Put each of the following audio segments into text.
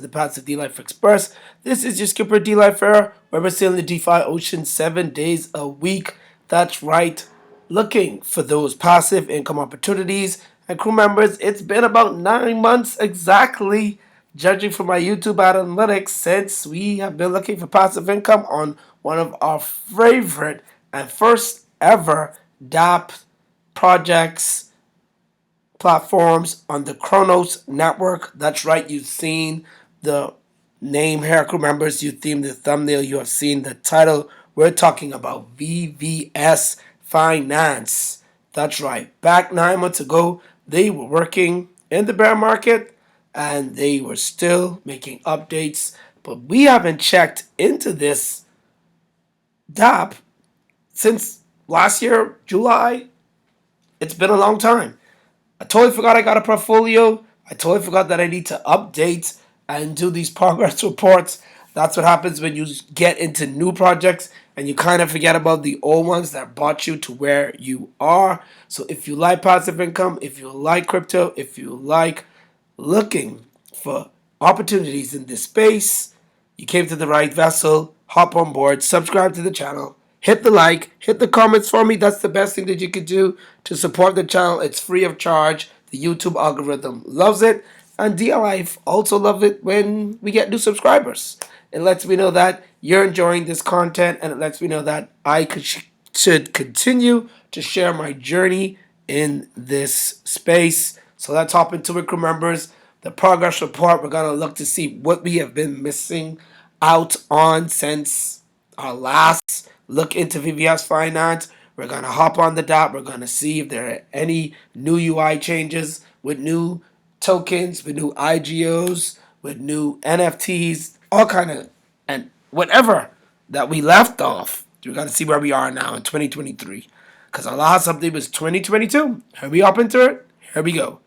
the Passive D-Life Express. This is your skipper D-Life Air, where we're sailing the DeFi ocean 7 days a week. That's right, looking for those passive income opportunities. And crew members, it's been about 9 months exactly, judging from my YouTube analytics, since we have been looking for passive income on one of our favorite and first ever DApp projects platforms on the Kronos network. That's right, you've seen the name here, crew members. You've seen the thumbnail, you have seen the title. We're talking about VVS Finance. That's right, back 9 months ago, they were working in the bear market and they were still making updates. But we haven't checked into this DApp since last year, July. It's been a long time. I totally forgot I got a portfolio. I totally forgot that I need to update and do these progress reports. That's what happens when you get into new projects and you kind of forget about the old ones that brought you to where you are. So if you like passive income, if you like crypto, if you like looking for opportunities in this space, you came to the right vessel. Hop on board, subscribe to the channel, hit the like, hit the comments for me. That's the best thing that you could do to support the channel. It's free of charge. The YouTube algorithm loves it, and DLife also loves it when we get new subscribers. It lets me know that you're enjoying this content, and it lets me know that I should continue to share my journey in this space. So let's hop into it, crew members. The progress report, we're going to look to see what we have been missing out on since our last look into VVS Finance. We're going to hop on the dot. We're going to see if there are any new UI changes with new tokens, with new IGOs, with new NFTs, all kind of, and whatever that we left off. We're going to see where we are now in 2023. Because our last update was 2022. Here we up into it. Here we go.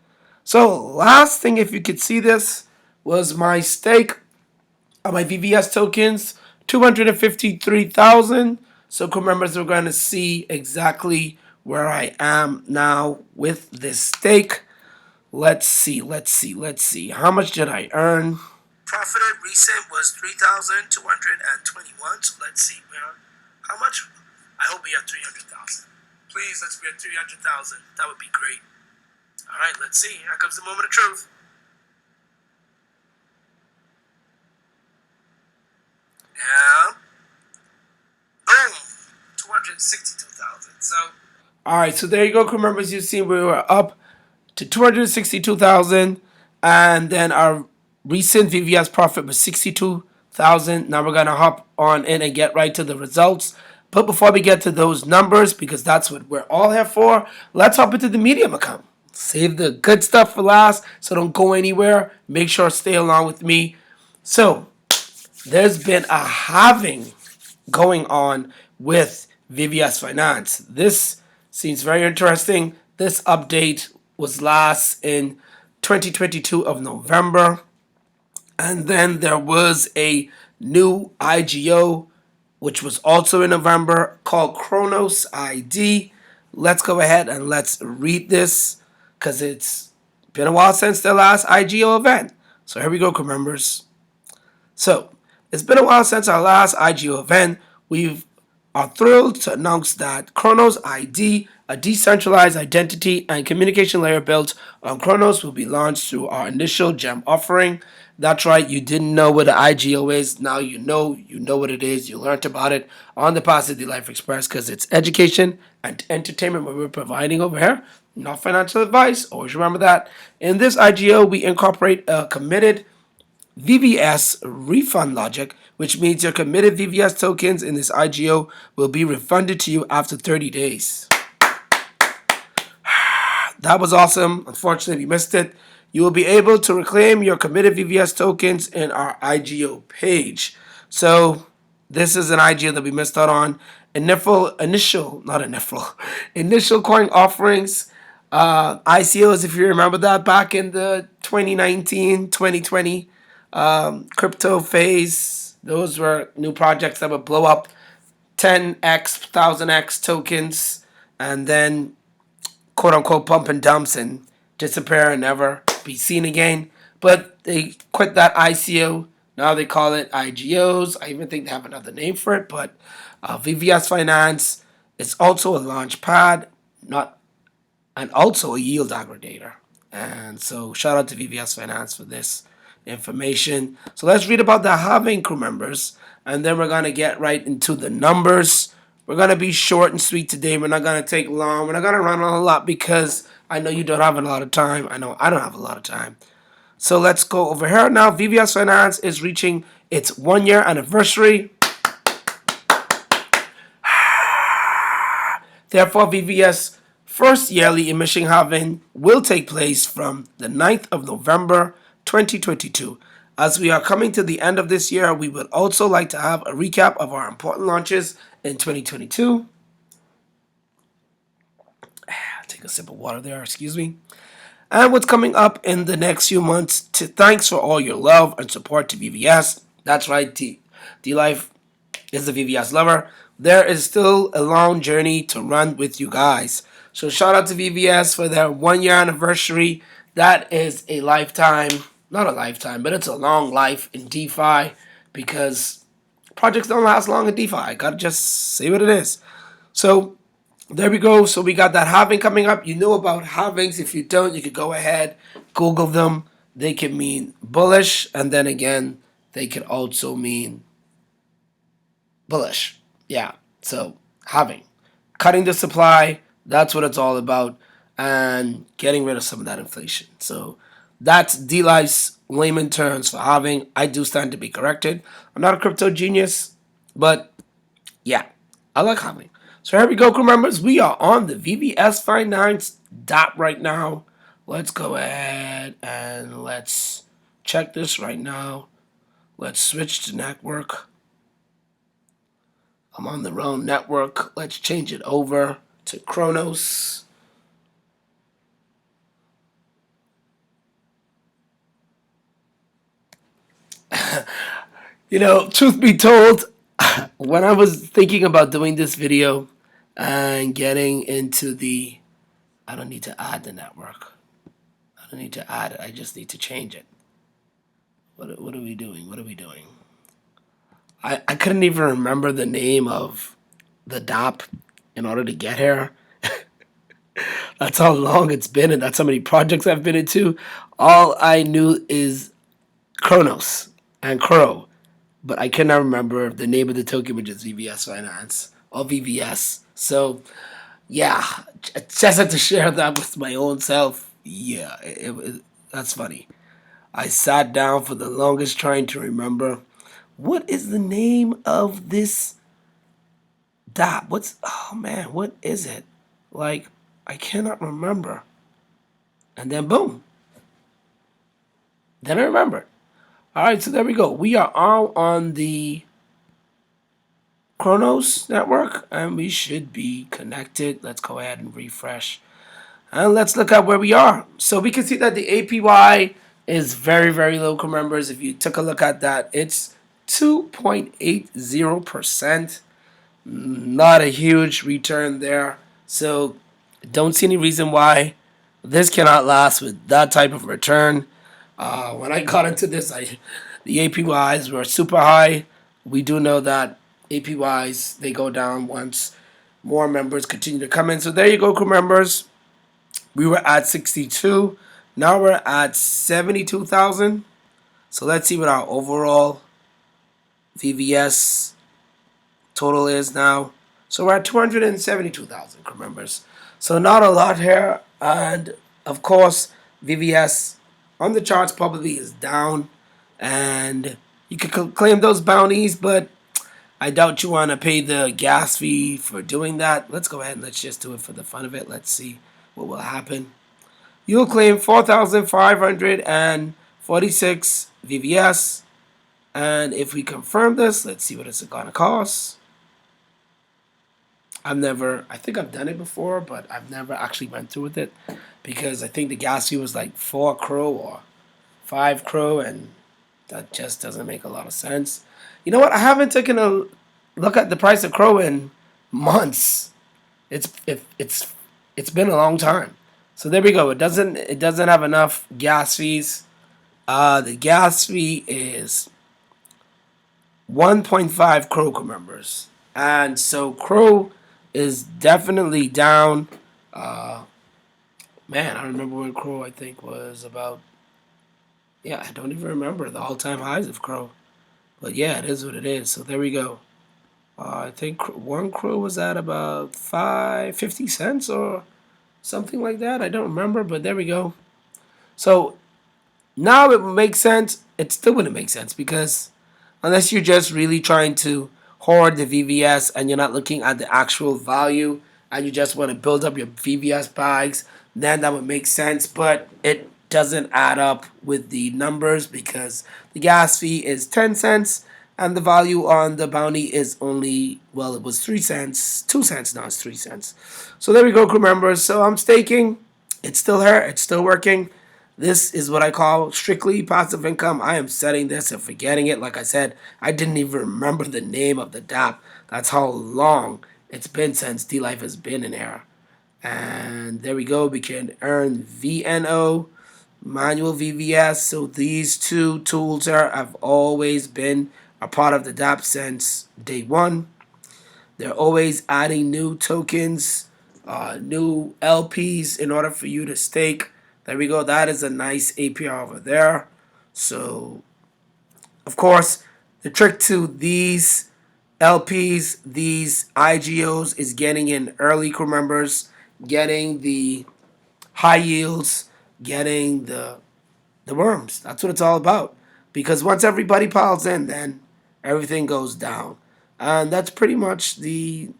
So last thing, if you could see this, was my stake on my VVS tokens, 253,000. So crew members, we're going to see exactly where I am now with this stake. Let's see. How much did I earn? Profited recent was 3,221. So let's see how much. I hope we have 300,000. Please, let's be at 300,000. That would be great. All right, let's see. Here comes the moment of truth. Yeah. Boom. 262,000. So. All right, so there you go, crew members. You see, we were up to 262,000, and then our recent VVS profit was 62,000. Now we're gonna hop on in and get right to the results. But before we get to those numbers, because that's what we're all here for, let's hop into the Medium account. Save the good stuff for last, so don't go anywhere. Make sure to stay along with me. So there's been a halving going on with VVS Finance. This seems very interesting. This update was last in 2022 of November. And then there was a new IGO, which was also in November, called Kronos ID. Let's go ahead and let's read this, because it's been a while since the last IGO event. So here we go, crew members. So it's been a while since our last IGO event. We are thrilled to announce that Kronos ID, a decentralized identity and communication layer built on Kronos, will be launched through our initial gem offering. That's right, you didn't know what the IGO is. Now you know what it is. You learned about it on the Passive D-Life Express, because it's education and entertainment what we're providing over here. Not financial advice. Always remember that. In this IGO, we incorporate a committed VVS refund logic, which means your committed VVS tokens in this IGO will be refunded to you after 30 days. That was awesome. Unfortunately, we missed it. You will be able to reclaim your committed VVS tokens in our IGO page. So this is an IGO that we missed out on. Initial coin offerings, ICOs, if you remember that, back in the 2019, 2020 crypto phase. Those were new projects that would blow up 10x, 1000x tokens, and then quote unquote pump and dumps and disappear and never be seen again. but they quit that ICO. Now they call it IGOs. I even think they have another name for it, but VVS Finance is also a launch pad, not and also a yield aggregator. And so shout out to VVS Finance for this information. So let's read about the halving, crew members, and then we're gonna get right into the numbers. We're gonna be short and sweet today. We're not gonna take long. We're not gonna run on a lot because I know you don't have a lot of time. I know I don't have a lot of time. So let's go over here now. VVS Finance is reaching its 1 year anniversary. Therefore, VVS first yearly emission halving will take place from the 9th of November 2022. As we are coming to the end of this year, we would also like to have a recap of our important launches in 2022. Take a sip of water there, excuse me. And what's coming up in the next few months. Thanks for all your love and support to VVS. That's right, D-Life is the VVS lover. There is still a long journey to run with you guys. So shout out to VVS for their 1 year anniversary. That is a lifetime, not a lifetime, but it's a long life in DeFi because projects don't last long in DeFi. I gotta just say what it is. So there we go. So we got that halving coming up. You know about halvings. If you don't, you could go ahead, Google them. They can mean bullish, and then again, they could also mean bullish. Yeah. So halving, cutting the supply. That's what it's all about, and getting rid of some of that inflation. So that's D-Life's layman terms for halving. I do stand to be corrected. I'm not a crypto genius, but yeah, I like halving. So here we go, crew members. We are on the VVS Finance dot right now. Let's go ahead and let's check this right now. Let's switch to network. I'm on the wrong network. Let's change it over to Kronos. Truth be told, when I was thinking about doing this video and getting into I don't need to add the network. I don't need to add it. I just need to change it. What are we doing? What are we doing? I couldn't even remember the name of the DApp in order to get here. That's how long it's been, and that's how many projects I've been into. All I knew is Kronos and Crow, but I cannot remember the name of the token, which is VVS Finance or VVS. So, yeah, I just had to share that with my own self. Yeah, that's funny. I sat down for the longest trying to remember what is the name of this dot. Oh man, what is it? Like, I cannot remember. And then boom. Then I remembered. All right, so there we go. We are all on the Kronos network, and we should be connected. Let's go ahead and refresh. And let's look at where we are. So we can see that the APY is very, very low, members. If you took a look at that, it's 2.80%. Not a huge return there. So don't see any reason why this cannot last with that type of return. When I got into this, the APYs were super high. We do know that APYs, they go down once more members continue to come in. So there you go, crew members. We were at 62. Now we're at 72,000. So let's see what our overall VVS total is now. So we're at 272,000, crew members. So not a lot here. And of course, VVS on the charts probably is down. And you could claim those bounties, but I doubt you want to pay the gas fee for doing that. Let's go ahead and let's just do it for the fun of it. Let's see what will happen. You'll claim 4,546 VVS. And if we confirm this, let's see what it's going to cost. I think I've done it before, but I've never actually went through with it because I think the gas fee was like 4 crow or 5 crow, and that just doesn't make a lot of sense. You know what? I haven't taken a look at the price of crow in months. It's been a long time. So there we go. It doesn't have enough gas fees The gas fee is 1.5 Crow members. And so Crow is definitely down. Man, I remember when Crow, I think, was about, yeah, I don't even remember the all-time highs of Crow. But yeah, it is what it is. So there we go. I think one Crow was at about 50 cents or something like that. I don't remember, but there we go. So now it would make sense. It still wouldn't make sense because unless you're just really trying to hoard the VVS and you're not looking at the actual value and you just want to build up your VVS bags, then that would make sense. But it doesn't add up with the numbers because the gas fee is 10 cents and the value on the bounty is only, well, it was 3 cents, 2 cents, now it's 3 cents. So there we go, crew members. So I'm staking. It's still here. It's still working. This is what I call strictly passive income. I am setting this and forgetting it. Like I said, I didn't even remember the name of the DApp. That's how long it's been since D-Life has been in here. And there we go. We can earn VNO, manual VVS. So these two tools have always been a part of the DApp since day one. They're always adding new tokens, new LPs in order for you to stake. There we go. That is a nice APR over there. So, of course, the trick to these LPs, these IGOs, is getting in early crew members, getting the high yields, getting the worms. That's what it's all about. Because once everybody piles in, then everything goes down. And that's pretty much the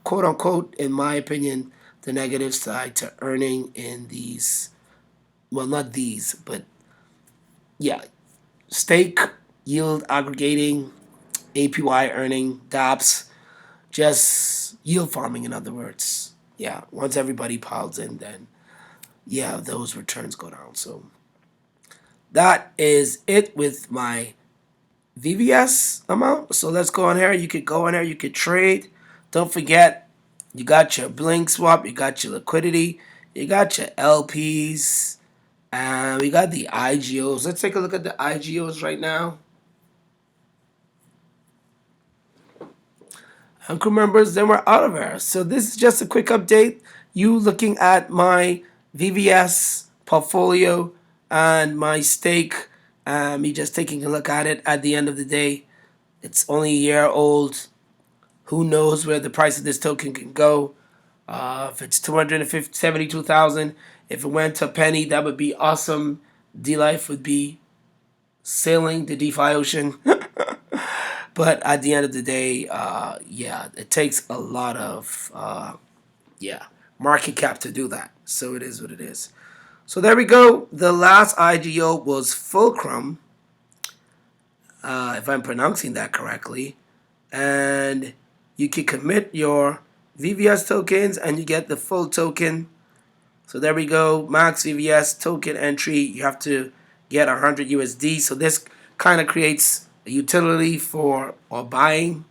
quote unquote, in my opinion, the negative side to earning in these, well, not these, but yeah, stake, yield aggregating, APY earning, DApps, just yield farming, in other words. Yeah, once everybody piles in, then yeah, those returns go down. So that is it with my VVS amount. So let's go on here. You could go on here. You could trade. Don't forget, you got your Blink swap. You got your liquidity. You got your LPs. And we got the IGOs. Let's take a look at the IGOs right now. And crew members, then we're out of here. So this is just a quick update. You looking at my VVS portfolio and my stake. Me just taking a look at it at the end of the day. It's only a year old. Who knows where the price of this token can go? If it's 272,000, if it went to a penny, that would be awesome. D-Life would be sailing the DeFi ocean. But at the end of the day, yeah, it takes a lot of market cap to do that. So it is what it is. So there we go. The last IGO was Fulcrum, if I'm pronouncing that correctly. And you can commit your VVS tokens and you get the full token. So there we go. Max VVS token entry. You have to get 100 USD. So this kind of creates a utility for or buying,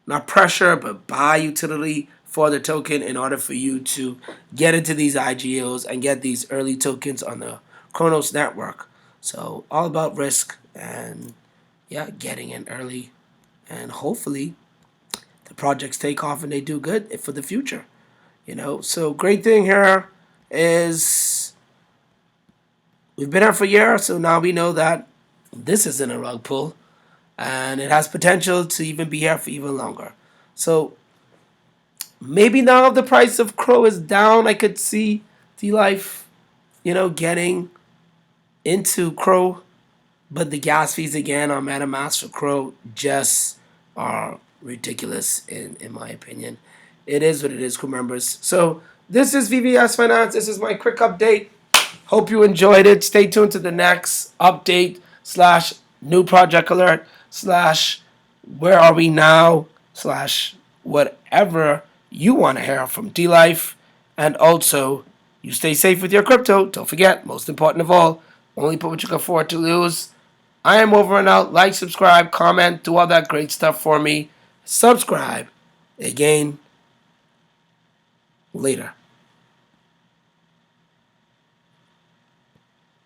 not pressure, but buy utility for the token in order for you to get into these IGOs and get these early tokens on the Chronos network. So all about risk and yeah, getting in early, and hopefully the projects take off and they do good for the future. So great thing here is we've been here for a year, so now we know that this isn't a rug pull and it has potential to even be here for even longer. So maybe now the price of Crow is down, I could see D-Life, getting into Crow. But the gas fees again on MetaMask for Crow just are ridiculous in my opinion. It is what it is, crew members. So this is VVS Finance. This is my quick update. Hope you enjoyed it. Stay tuned to the next update / new project alert / where are we now / whatever you want to hear from D-Life. And also, you stay safe with your crypto. Don't forget, most important of all, only put what you can afford to lose. I am over and out. Like, subscribe, comment, do all that great stuff for me. Subscribe. Again, later.